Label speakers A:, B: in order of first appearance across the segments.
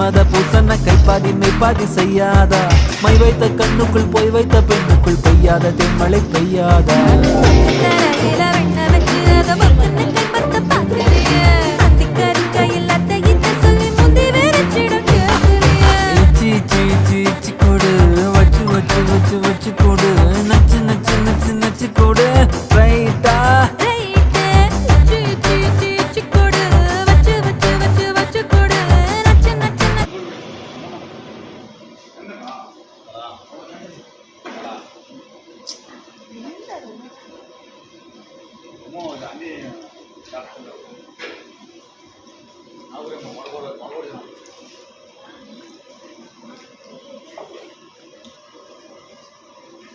A: மத பூசன கைப்பாதி மெய்ப்பாதி செய்யாதா மை வைத்த கண்ணுக்குள் போய் வைத்த பெண்ணுக்குள் பெய்யாத தென்மழை பெய்யாதா கொடு வச்சு வச்சு வச்சு வச்சு கொடு நச்சு நச்சு நச்சு நச்சு கொடு ரைட்டா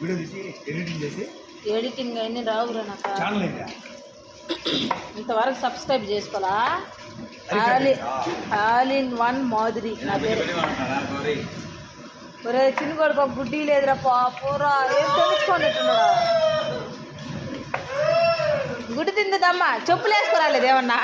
B: వీడియో తీసి ఎడిటింగ్ చేసి
C: ఎడిటింగ్ అన్నీ రావురా నాకు
B: ఛానల్ ఇంకా
C: ఇంతవరకు సబ్స్క్రైబ్ చేసుకోవాలా ఆల్ ఇన్ వన్ మాదిరి నా పేరు ఒరే చిన్న కొడుకు ఒక గుడ్డి లేదురా పోరా ఏం తెలుసుకున్నట్టున్నాడా గుడ్డి తిందమ్మా చెప్పులు వేసుకోరాలేదు ఏమన్నా